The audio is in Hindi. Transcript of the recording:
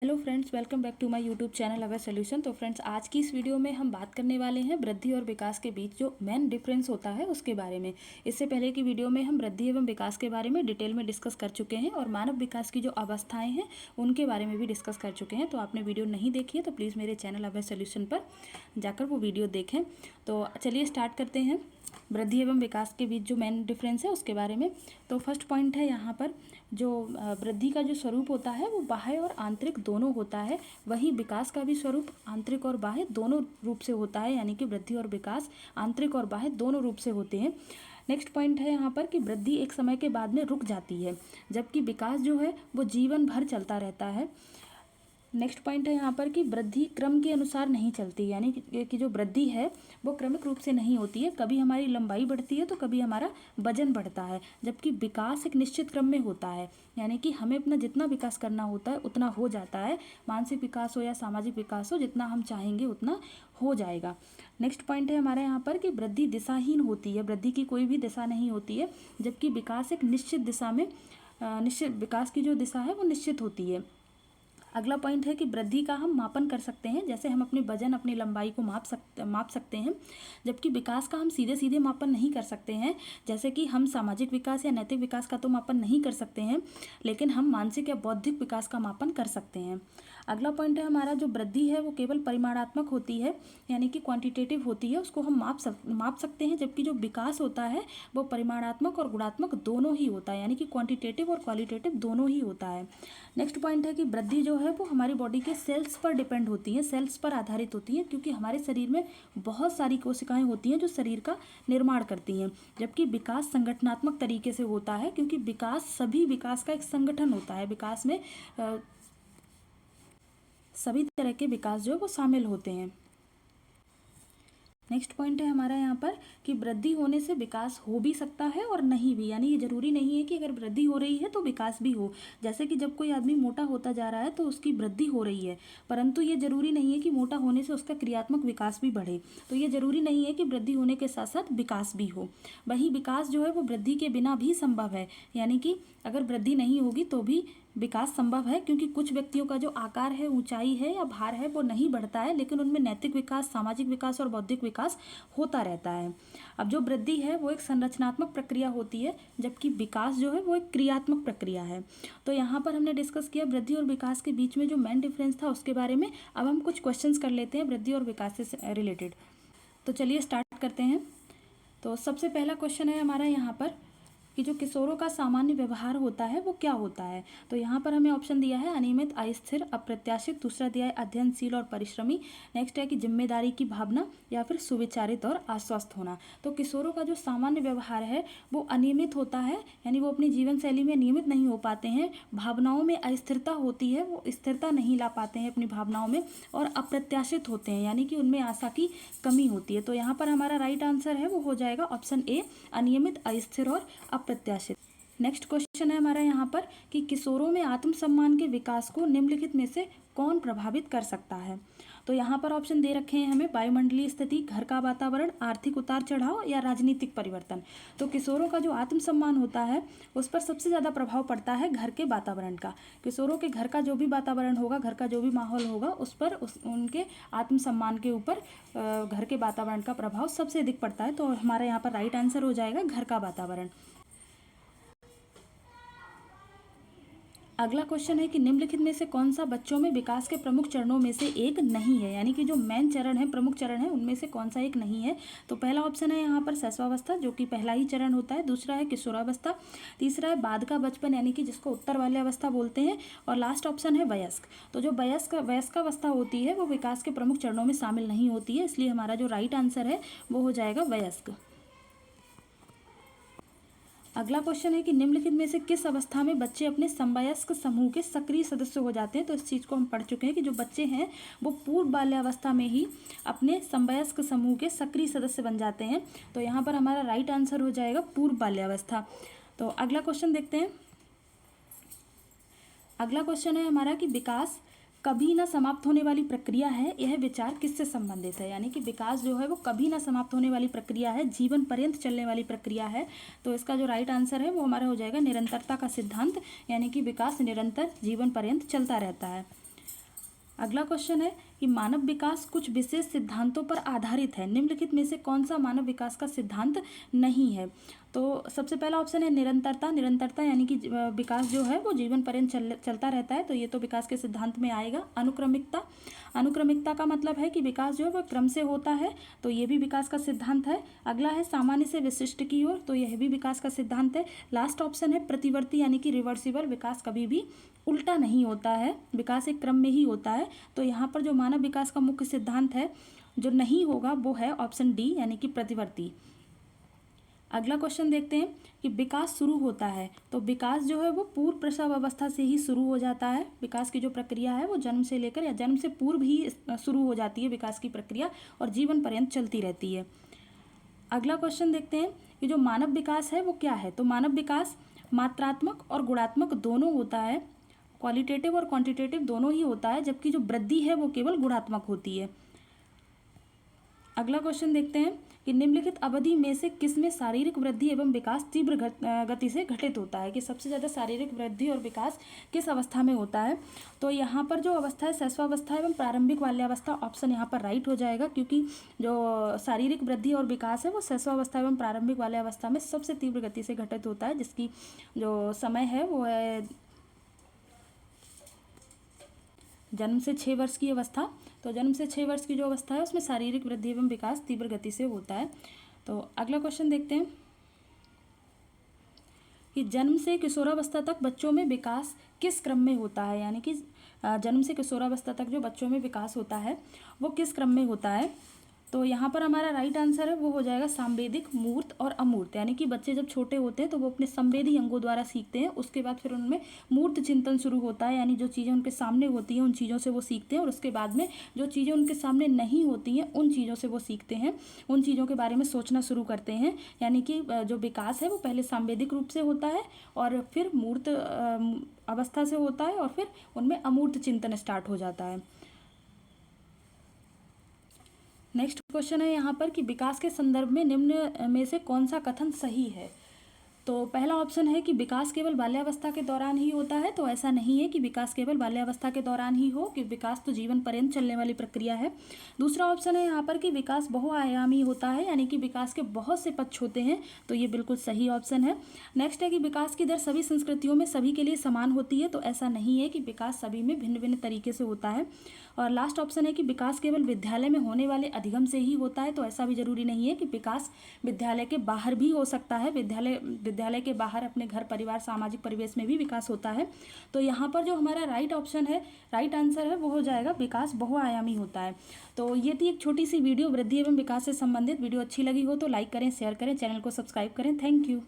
Hello friends, welcome back to my YouTube channel our solution. तो फ्रेंड्स, आज की इस वीडियो में हम बात करने वाले हैं वृद्धि और विकास के बीच जो मेन डिफरेंस होता है उसके बारे में। इससे पहले की वीडियो में हम वृद्धि एवं विकास के बारे में डिटेल में डिस्कस कर चुके हैं और मानव विकास की जो अवस्थाएं हैं उनके बारे में भी डिस्कस कर चुके हैं। तो आपने वीडियो नहीं देखी है तो प्लीज़ मेरे चैनल अवर सोल्यूशन पर जाकर वो वीडियो देखें। तो चलिए स्टार्ट करते हैं वृद्धि एवं विकास के बीच जो मेन डिफरेंस है उसके बारे में। तो फर्स्ट पॉइंट है यहाँ पर, जो वृद्धि का जो स्वरूप होता है वो बाह्य और आंतरिक दोनों होता है। वहीं विकास का भी स्वरूप आंतरिक और बाह्य दोनों रूप से होता है, यानी कि वृद्धि और विकास आंतरिक और बाह्य दोनों रूप से होते हैं। नेक्स्ट पॉइंट है यहाँ पर कि वृद्धि एक समय के बाद में रुक जाती है, जबकि विकास जो है वो जीवन भर चलता रहता है। नेक्स्ट पॉइंट है यहाँ पर कि वृद्धि क्रम के अनुसार नहीं चलती, यानी कि जो वृद्धि है वो क्रमिक रूप से नहीं होती है। कभी हमारी लंबाई बढ़ती है तो कभी हमारा वजन बढ़ता है, जबकि विकास एक निश्चित क्रम में होता है, यानी कि हमें अपना जितना विकास करना होता है उतना हो जाता है। मानसिक विकास हो या सामाजिक विकास हो, जितना हम चाहेंगे उतना हो जाएगा। नेक्स्ट पॉइंट है हमारे यहाँ पर कि वृद्धि दिशाहीन होती है, वृद्धि की कोई भी दिशा नहीं होती है, जबकि विकास एक निश्चित दिशा में निश्चित विकास की जो दिशा है वो निश्चित होती है। अगला पॉइंट है कि वृद्धि का हम मापन कर सकते हैं, जैसे हम अपने वजन अपनी लंबाई को माप सकते हैं, जबकि विकास का हम सीधे सीधे मापन नहीं कर सकते हैं। जैसे कि हम सामाजिक विकास या नैतिक विकास का तो मापन नहीं कर सकते हैं, लेकिन हम मानसिक या बौद्धिक विकास का मापन कर सकते हैं। अगला पॉइंट है हमारा, जो वृद्धि है वो केवल परिमाणात्मक होती है, यानी कि क्वांटिटेटिव होती है, उसको हम माप सकते हैं, जबकि जो विकास होता है वो परिमाणात्मक और गुणात्मक दोनों ही होता है, यानी कि क्वांटिटेटिव और क्वालिटेटिव दोनों ही होता है। नेक्स्ट पॉइंट है कि वृद्धि जो है वो हमारी बॉडी के सेल्स पर डिपेंड होती है, सेल्स पर आधारित होती है, क्योंकि हमारे शरीर में बहुत सारी कोशिकाएं होती हैं जो शरीर का निर्माण करती हैं। जबकि विकास संगठनात्मक तरीके से होता है, क्योंकि सभी विकास का एक संगठन होता है। विकास में सभी तरह के विकास जो है वो शामिल होते हैं। नेक्स्ट पॉइंट है हमारा यहाँ पर कि वृद्धि होने से विकास हो भी सकता है और नहीं भी, यानी ये जरूरी नहीं है कि अगर वृद्धि हो रही है तो विकास भी हो। जैसे कि जब कोई आदमी मोटा होता जा रहा है तो उसकी वृद्धि हो रही है, परंतु ये जरूरी नहीं है कि मोटा होने से उसका क्रियात्मक विकास भी बढ़े। तो ये जरूरी नहीं है कि वृद्धि होने के साथ साथ विकास भी हो। वहीं विकास जो है वो वृद्धि के बिना भी संभव है, यानी कि अगर वृद्धि नहीं होगी तो भी विकास संभव है, क्योंकि कुछ व्यक्तियों का जो आकार है, ऊंचाई है या भार है वो नहीं बढ़ता है, लेकिन उनमें नैतिक विकास, सामाजिक विकास और बौद्धिक विकास होता रहता है। अब जो वृद्धि है वो एक संरचनात्मक प्रक्रिया होती है, जबकि विकास जो है वो एक क्रियात्मक प्रक्रिया है। तो यहाँ पर हमने डिस्कस किया वृद्धि और विकास के बीच में जो मेन डिफरेंस था उसके बारे में। अब हम कुछ क्वेश्चंस कर लेते हैं वृद्धि और विकास से रिलेटेड। तो चलिए स्टार्ट करते हैं। तो सबसे पहला क्वेश्चन है हमारा यहाँ पर कि जो किशोरों का सामान्य व्यवहार होता है वो क्या होता है। तो यहाँ पर हमें ऑप्शन दिया है अनियमित, अस्थिर, अप्रत्याशित। दूसरा दिया है अध्ययनशील और परिश्रमी। नेक्स्ट है कि जिम्मेदारी की भावना, या फिर सुविचारित और आश्वस्त होना। तो किशोरों का जो सामान्य व्यवहार है वो अनियमित होता है, यानी वो अपनी जीवन शैली में नियमित नहीं हो पाते हैं। भावनाओं में अस्थिरता होती है, वो स्थिरता नहीं ला पाते हैं अपनी भावनाओं में। और अप्रत्याशित होते हैं, यानी कि उनमें आशा की कमी होती है। तो यहाँ पर हमारा राइट आंसर है वो हो जाएगा ऑप्शन ए, अनियमित, अस्थिर और अप्रत्याशित। नेक्स्ट क्वेश्चन है हमारा यहाँ पर कि किशोरों में आत्मसम्मान के विकास को निम्नलिखित में से कौन प्रभावित कर सकता है। तो यहाँ पर ऑप्शन दे रखे हैं हमें वायुमंडलीय स्थिति, घर का वातावरण, आर्थिक उतार चढ़ाव या राजनीतिक परिवर्तन। तो किशोरों का जो आत्मसम्मान होता है उस पर सबसे ज़्यादा प्रभाव पड़ता है घर के वातावरण का। किशोरों के घर का जो भी वातावरण होगा, घर का जो भी माहौल होगा, उस पर उनके आत्मसम्मान के ऊपर घर के वातावरण का प्रभाव सबसे अधिक पड़ता है। तो हमारा यहाँ पर राइट आंसर हो जाएगा घर का वातावरण। अगला क्वेश्चन है कि निम्नलिखित में से कौन सा बच्चों में विकास के प्रमुख चरणों में से एक नहीं है, यानी कि जो मेन चरण है, प्रमुख चरण है, उनमें से कौन सा एक नहीं है। तो पहला ऑप्शन है यहाँ पर शैशवावस्था, जो कि पहला ही चरण होता है। दूसरा है किशोरावस्था। तीसरा है बाद का बचपन, यानी कि जिसको उत्तर वाली अवस्था बोलते हैं। और लास्ट ऑप्शन है वयस्क। तो जो वयस्कावस्था होती है वो विकास के प्रमुख चरणों में शामिल नहीं होती है, इसलिए हमारा जो राइट आंसर है वो हो जाएगा वयस्क। अगला क्वेश्चन है कि निम्नलिखित में से किस अवस्था में बच्चे अपने समवयस्क समूह के सक्रिय सदस्य हो जाते हैं। तो इस चीज़ को हम पढ़ चुके हैं कि जो बच्चे हैं वो पूर्व बाल्यावस्था में ही अपने समवयस्क समूह के सक्रिय सदस्य बन जाते हैं। तो यहाँ पर हमारा राइट आंसर हो जाएगा पूर्व बाल्यावस्था। तो अगला क्वेश्चन देखते हैं। अगला क्वेश्चन है हमारा कि विकास कभी ना समाप्त होने वाली प्रक्रिया है, यह विचार किससे संबंधित है। यानी कि विकास जो है वो कभी ना समाप्त होने वाली प्रक्रिया है, जीवन पर्यंत चलने वाली प्रक्रिया है। तो इसका जो राइट आंसर है वो हमारा हो जाएगा निरंतरता का सिद्धांत, यानी कि विकास निरंतर जीवन पर्यंत चलता रहता है। अगला क्वेश्चन है कि मानव विकास कुछ विशेष सिद्धांतों पर आधारित है, निम्नलिखित में से कौन सा मानव विकास का सिद्धांत नहीं है। तो सबसे पहला ऑप्शन है निरंतरता। निरंतरता यानी कि विकास जो है वो जीवन पर्यंत चलता रहता है, तो ये तो विकास के सिद्धांत में आएगा। अनुक्रमिकता, अनुक्रमिकता का मतलब है कि विकास जो है वह क्रम से होता है, तो ये भी विकास का सिद्धांत है। अगला है सामान्य से विशिष्ट की ओर, तो यह भी विकास का सिद्धांत है। लास्ट ऑप्शन है प्रतिवर्ती यानी कि रिवर्सिबल, विकास कभी भी उल्टा नहीं होता है, विकास एक क्रम में ही होता है। तो यहाँ पर जो मानव विकास का मुख्य सिद्धांत है जो नहीं होगा वो है ऑप्शन डी यानी कि प्रतिवर्ती। अगला क्वेश्चन देखते हैं कि विकास शुरू होता है, तो विकास जो है वो पूर्व प्रसव अवस्था से ही शुरू हो जाता है। विकास की जो प्रक्रिया है वो जन्म से लेकर या जन्म से पूर्व ही शुरू हो जाती है विकास की प्रक्रिया, और जीवन पर्यंत चलती रहती है। अगला क्वेश्चन देखते हैं कि जो मानव विकास है वो क्या है। तो मानव विकास मात्रात्मक और गुणात्मक दोनों होता है, क्वालिटेटिव और क्वांटिटेटिव दोनों ही होता है, जबकि जो वृद्धि है वो केवल गुणात्मक होती है। अगला क्वेश्चन देखते हैं कि निम्नलिखित अवधि में से किसमें शारीरिक वृद्धि एवं विकास तीव्र गति से घटित होता है, कि सबसे ज़्यादा शारीरिक वृद्धि और विकास किस अवस्था में होता है। तो यहाँ पर जो अवस्था है शैशवावस्था एवं प्रारंभिक बाल्यावस्था, ऑप्शन यहाँ पर राइट हो जाएगा, क्योंकि जो शारीरिक वृद्धि और विकास है वो शैशवावस्था एवं प्रारंभिक बाल्यावस्था में सबसे तीव्र गति से घटित होता है, जिसकी जो समय है वो है जन्म से 6 वर्ष की अवस्था। तो जन्म से 6 वर्ष की जो अवस्था है उसमें शारीरिक वृद्धि एवं विकास तीव्र गति से होता है। तो अगला क्वेश्चन देखते हैं कि जन्म से किशोरावस्था तक बच्चों में विकास किस क्रम में होता है, यानी कि जन्म से किशोरावस्था तक जो बच्चों में विकास होता है वो किस क्रम में होता है। तो यहाँ पर हमारा राइट आंसर है वो हो जाएगा सांवेदिक, मूर्त और अमूर्त, यानी कि बच्चे जब छोटे होते हैं तो वो अपने संवेदी अंगों द्वारा सीखते हैं, उसके बाद फिर उनमें मूर्त चिंतन शुरू होता है, यानी जो चीज़ें उनके सामने होती हैं उन चीज़ों से वो सीखते हैं, और उसके बाद में जो चीज़ें उनके सामने नहीं होती हैं उन चीज़ों से वो सीखते हैं, उन चीज़ों के बारे में सोचना शुरू करते हैं। यानी कि जो विकास है वो पहले सांवेदिक रूप से होता है और फिर मूर्त अवस्था से होता है, और फिर उनमें अमूर्त चिंतन स्टार्ट हो जाता है। नेक्स्ट क्वेश्चन है यहाँ पर कि विकास के संदर्भ में निम्न में से कौन सा कथन सही है। तो पहला ऑप्शन है कि विकास केवल बाल्यावस्था के दौरान ही होता है, तो ऐसा नहीं है कि विकास केवल बाल्यावस्था के दौरान ही हो, कि विकास तो जीवन पर्यंत चलने वाली प्रक्रिया है। दूसरा ऑप्शन है यहाँ पर कि विकास बहुआयामी होता है, यानी कि विकास के बहुत से पक्ष होते हैं, तो ये बिल्कुल सही ऑप्शन है। नेक्स्ट है कि विकास की दर सभी संस्कृतियों में सभी के लिए समान होती है, तो ऐसा नहीं है कि विकास सभी में भिन्न भिन्न तरीके से होता है। और लास्ट ऑप्शन है कि विकास केवल विद्यालय में होने वाले अधिगम से ही होता है, तो ऐसा भी जरूरी नहीं है कि विकास विद्यालय के बाहर भी हो सकता है, विद्यालय के बाहर अपने घर परिवार सामाजिक परिवेश में भी विकास होता है। तो यहाँ पर जो हमारा राइट ऑप्शन है, राइट आंसर है वो हो जाएगा विकास बहुआयामी होता है। तो ये थी एक छोटी सी वीडियो वृद्धि एवं विकास से संबंधित। वीडियो अच्छी लगी हो तो लाइक करें, शेयर करें, चैनल को सब्सक्राइब करें। Thank you.